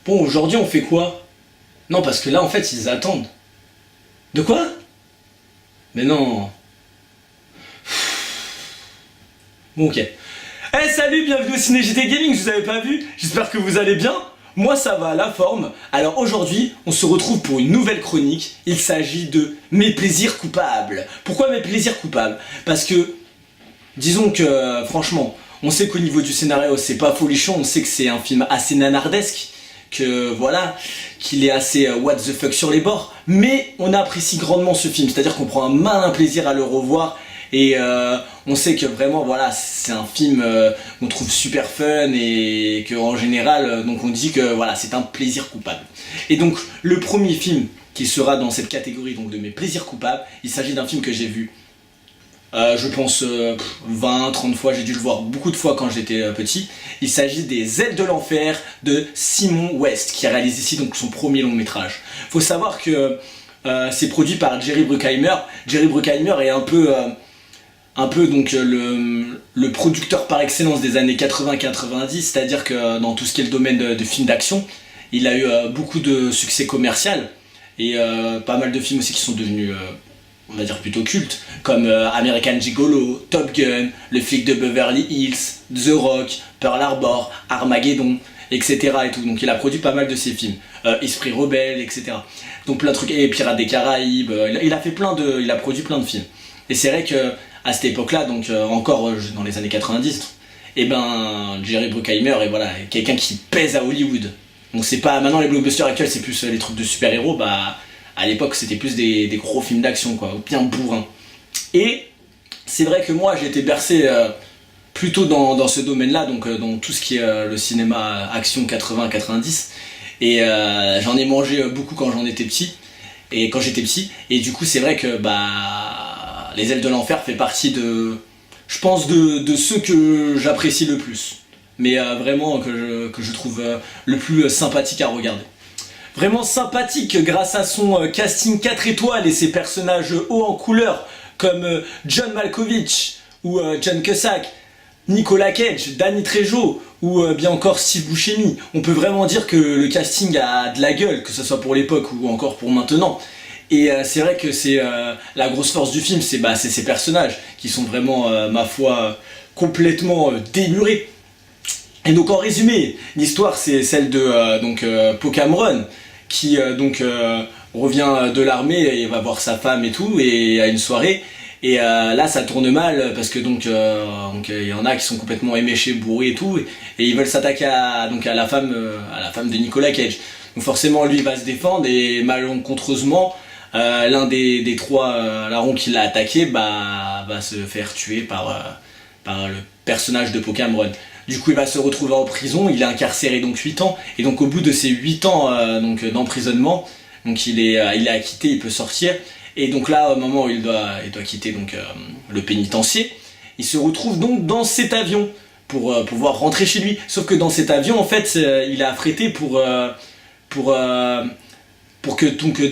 Bon, aujourd'hui on fait quoi? Non, parce que là en fait ils attendent. De quoi? Mais non. Bon, ok. Eh salut, bienvenue au Ciné GT Gaming, je vous avais pas vu, j'espère que vous allez bien. Moi ça va, la forme. Alors aujourd'hui, on se retrouve pour une nouvelle chronique. Il s'agit de mes plaisirs coupables. Pourquoi mes plaisirs coupables? Parce que, disons que franchement, on sait qu'au niveau du scénario c'est pas folichon, on sait que c'est un film assez nanardesque, que voilà, qu'il est assez what the fuck sur les bords, mais on apprécie grandement ce film, c'est-à-dire qu'on prend un malin plaisir à le revoir. Et on sait que vraiment voilà, c'est un film qu'on trouve super fun et que en général donc on dit que voilà, c'est un plaisir coupable. Et donc le premier film qui sera dans cette catégorie donc de mes plaisirs coupables, il s'agit d'un film que j'ai vu je pense 20-30 fois, j'ai dû le voir beaucoup de fois quand j'étais petit. Il s'agit des Ailes de l'Enfer de Simon West qui a réalisé ici donc son premier long métrage. Faut savoir que c'est produit par Jerry Bruckheimer. Jerry Bruckheimer est un peu donc le producteur par excellence des années 80-90, c'est-à-dire que dans tout ce qui est le domaine de films d'action, il a eu beaucoup de succès commercial et pas mal de films aussi qui sont devenus on va dire plutôt cultes, comme American Gigolo, Top Gun, Le flic de Beverly Hills, The Rock, Pearl Harbor, Armageddon, etc. et tout. Donc il a produit pas mal de ces films, Esprit Rebelle, etc. Donc plein de trucs, et Pirates des Caraïbes, il a produit plein de films. Et c'est vrai que à cette époque-là, donc encore dans les années 90, et ben Jerry Bruckheimer est voilà, quelqu'un qui pèse à Hollywood. Donc c'est pas, maintenant les blockbusters actuels c'est plus les trucs de super-héros, bah à l'époque c'était plus des gros films d'action quoi, bien bourrin. Et c'est vrai que moi j'ai été bercé plutôt dans ce domaine-là, donc dans tout ce qui est le cinéma action 80-90. Et j'en ai mangé beaucoup quand j'étais petit. Et du coup c'est vrai que bah Les Ailes de l'Enfer fait partie je pense de ceux que j'apprécie le plus. Mais vraiment que je trouve le plus sympathique à regarder. Vraiment sympathique grâce à son casting 4 étoiles et ses personnages hauts en couleur comme John Malkovich ou John Cusack, Nicolas Cage, Danny Trejo ou bien encore Steve Buscemi. On peut vraiment dire que le casting a de la gueule, que ce soit pour l'époque ou encore pour maintenant. Et c'est vrai que c'est la grosse force du film, c'est ces personnages qui sont vraiment, ma foi, complètement dénurés. Et donc en résumé, l'histoire c'est celle de Poe Cameron qui revient de l'armée et va voir sa femme et tout, et à une soirée. Et là ça tourne mal parce que y en a qui sont complètement éméchés, bourrés et tout, et ils veulent s'attaquer à la femme de Nicolas Cage. Donc forcément lui va se défendre et malencontreusement l'un des trois larrons qui l'a attaqué va se faire tuer par le personnage de Poe Cameron. Du coup il va se retrouver en prison, il est incarcéré donc 8 ans, et donc au bout de ces 8 ans d'emprisonnement, donc il est acquitté, il peut sortir. Et donc là, au moment où il doit quitter le pénitencier, il se retrouve donc dans cet avion pour pouvoir rentrer chez lui. Sauf que dans cet avion, en fait, il est affrété pour que donc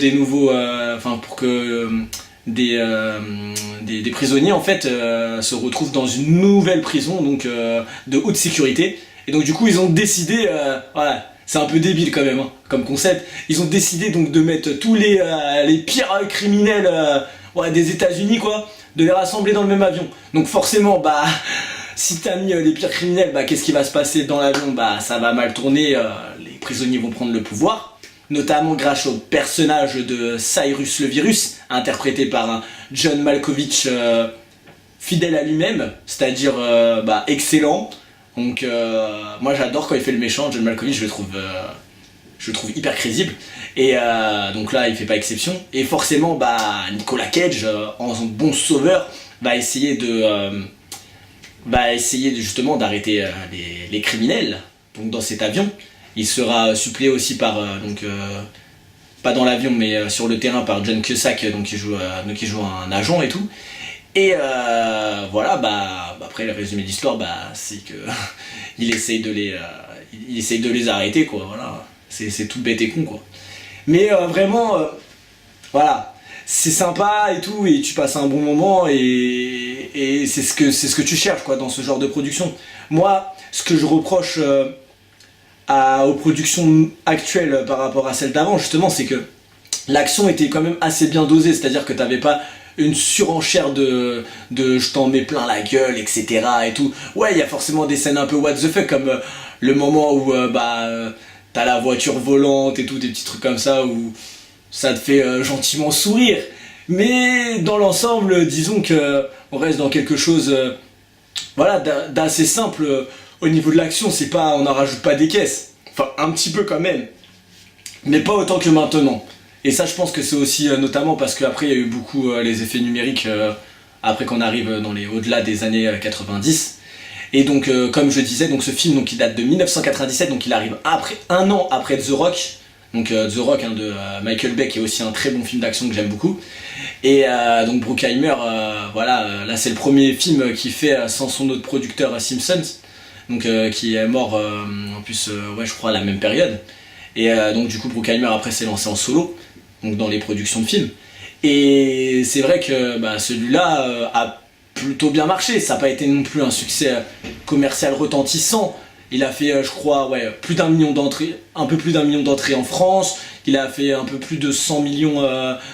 des prisonniers en fait se retrouvent dans une nouvelle prison de haute sécurité. Et donc du coup, ils ont décidé, voilà. C'est un peu débile quand même, hein, comme concept. Ils ont décidé donc de mettre tous les pires criminels des États-Unis quoi, de les rassembler dans le même avion. Donc forcément, bah, si t'as mis les pires criminels, bah, qu'est-ce qui va se passer dans l'avion? Bah, ça va mal tourner. Les prisonniers vont prendre le pouvoir, notamment grâce au personnage de Cyrus le Virus, interprété par un John Malkovich fidèle à lui-même, c'est-à-dire excellent. Donc moi j'adore quand il fait le méchant, John Malkovich je le trouve hyper crédible. Et donc là il fait pas exception. Et forcément Nicolas Cage en bon sauveur va essayer justement d'arrêter les criminels donc dans cet avion. Il sera suppléé aussi par pas dans l'avion mais sur le terrain par John Cusack qui joue un agent et tout. Et voilà, après le résumé de l'histoire, c'est que il essaye de les arrêter quoi, voilà. C'est tout bête et con quoi. Mais vraiment, voilà, c'est sympa et tout, et tu passes un bon moment et c'est ce que tu cherches quoi dans ce genre de production. Moi, ce que je reproche aux productions actuelles par rapport à celles d'avant, justement, c'est que l'action était quand même assez bien dosée, c'est-à-dire que t'avais pas une surenchère de je t'en mets plein la gueule, etc. et tout. Ouais, il y a forcément des scènes un peu what the fuck, comme le moment où t'as la voiture volante et tout, des petits trucs comme ça, où ça te fait gentiment sourire. Mais dans l'ensemble, disons que on reste dans quelque chose voilà, d'assez simple au niveau de l'action, c'est pas, on n'en rajoute pas des caisses. Enfin, un petit peu quand même, mais pas autant que maintenant. Et ça, je pense que c'est aussi notamment parce qu'après, il y a eu beaucoup les effets numériques après qu'on arrive dans les au-delà des années 90. Et donc, comme je disais, donc ce film, donc, il date de 1997, donc il arrive après, un an après The Rock. Donc The Rock hein, de Michael Bay, qui est aussi un très bon film d'action que j'aime beaucoup. Et donc Bruckheimer, voilà, là c'est le premier film qu'il fait sans son autre producteur Simpsons, donc qui est mort en plus, ouais, je crois à la même période. Et donc du coup Bruckheimer après s'est lancé en solo, donc dans les productions de films. Et c'est vrai que celui-là a plutôt bien marché. Ça n'a pas été non plus un succès commercial retentissant. Il a fait, je crois, ouais, plus d'un million d'entrées, un peu plus d'un million d'entrées en France. Il a fait un peu plus de 100 millions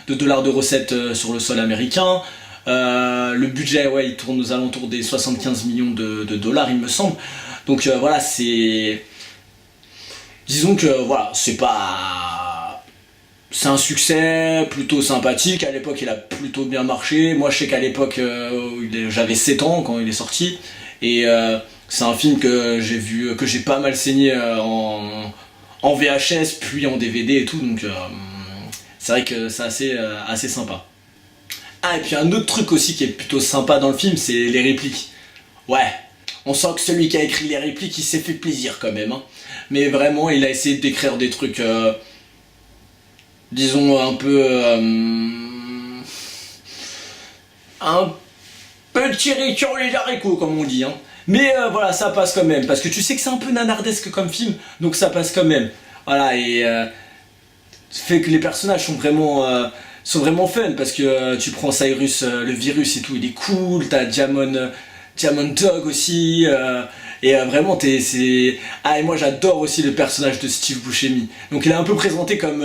de dollars de recettes sur le sol américain. Le budget, ouais, il tourne aux alentours des 75 millions de dollars, il me semble. Donc voilà, c'est... Disons que, voilà, c'est pas... C'est un succès plutôt sympathique. À l'époque, il a plutôt bien marché. Moi, je sais qu'à l'époque, j'avais 7 ans quand il est sorti. Et... c'est un film que j'ai vu, que j'ai pas mal saigné en VHS, puis en DVD et tout, donc c'est vrai que c'est assez sympa. Ah, et puis un autre truc aussi qui est plutôt sympa dans le film, c'est les répliques. Ouais, on sent que celui qui a écrit les répliques, il s'est fait plaisir quand même, hein. Mais vraiment, il a essayé d'écrire des trucs, disons, un peu tiré sur les haricots, comme on dit, hein. Mais voilà, ça passe quand même, parce que tu sais que c'est un peu nanardesque comme film, donc ça passe quand même. Voilà, et fait que les personnages sont vraiment fun, parce que tu prends Cyrus, le virus et tout, il est cool, t'as Diamond Dog aussi, et vraiment, c'est... Ah, et moi j'adore aussi le personnage de Steve Buscemi. Donc il est un peu présenté comme...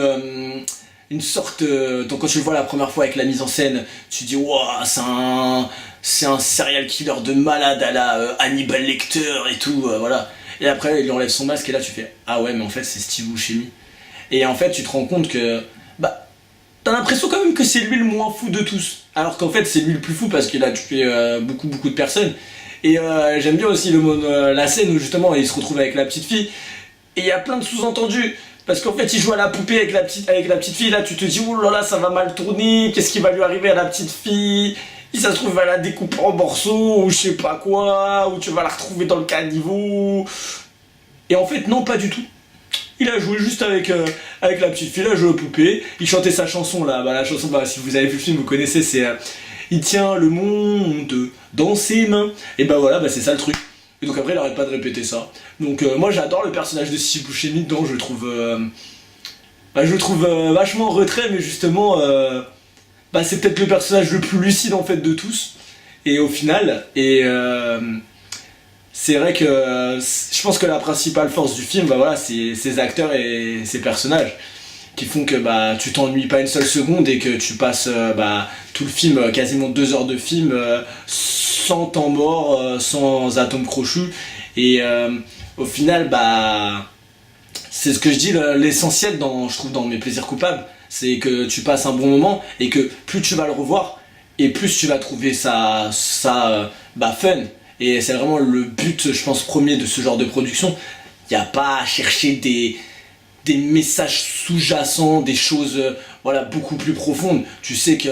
une sorte... donc quand tu le vois la première fois avec la mise en scène, tu te dis, waouh, c'est un serial killer de malade à la Hannibal Lecter et tout, voilà. Et après, il enlève son masque et là, tu fais ah ouais, mais en fait, c'est Steve Buscemi. Et en fait, tu te rends compte que t'as l'impression quand même que c'est lui le moins fou de tous. Alors qu'en fait, c'est lui le plus fou parce qu'il a tué beaucoup de personnes. Et j'aime bien aussi la scène où justement, il se retrouve avec la petite fille. Et il y a plein de sous-entendus. Parce qu'en fait, il joue à la poupée avec la petite fille. Là, tu te dis, oh là là, ça va mal tourner. Qu'est-ce qui va lui arriver à la petite fille? Si ça se trouve, il va la découper en morceaux, ou je sais pas quoi, ou tu vas la retrouver dans le caniveau. Et en fait, non, pas du tout. Il a joué juste avec la petite fille, il a joué aux poupées. Il chantait sa chanson, là. La chanson, si vous avez vu le film, vous connaissez, c'est il tient le monde dans ses mains. Et voilà, c'est ça le truc. Et donc après, il arrête pas de répéter ça. Donc moi, j'adore le personnage de Steve Buscemi dedans, je le trouve... vachement en retrait, mais justement... c'est peut-être le personnage le plus lucide en fait de tous. Et au final, c'est vrai que je pense que la principale force du film, c'est ses acteurs et ses personnages qui font que tu t'ennuies pas une seule seconde et que tu passes tout le film, quasiment 2 heures de film, sans temps mort, sans atome crochu. Et au final, c'est ce que je dis, l'essentiel je trouve dans mes plaisirs coupables, c'est que tu passes un bon moment et que plus tu vas le revoir et plus tu vas trouver ça fun. Et c'est vraiment le but, je pense, premier de ce genre de production. Il n'y a pas à chercher des messages sous-jacents, des choses beaucoup plus profondes. Tu sais que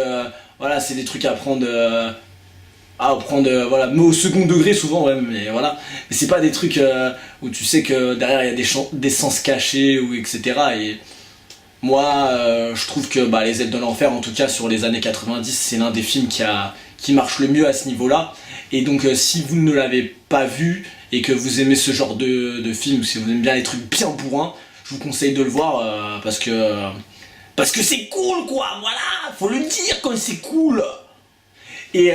c'est des trucs à prendre mais au second degré souvent, ouais, mais voilà. Mais c'est pas des trucs où tu sais que derrière il y a des sens cachés ou etc. Et moi, je trouve que Les Ailes de l'Enfer, en tout cas sur les années 90, c'est l'un des films qui marche le mieux à ce niveau-là. Et donc si vous ne l'avez pas vu et que vous aimez ce genre de film, ou si vous aimez bien les trucs bien bourrins, je vous conseille de le voir parce que c'est cool quoi, voilà, faut le dire quand c'est cool. Et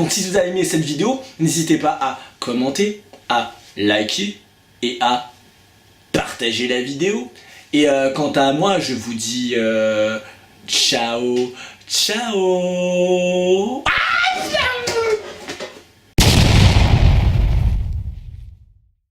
si vous avez aimé cette vidéo, n'hésitez pas à commenter, à liker et à partager la vidéo. Et quant à moi, je vous dis ciao, ciao.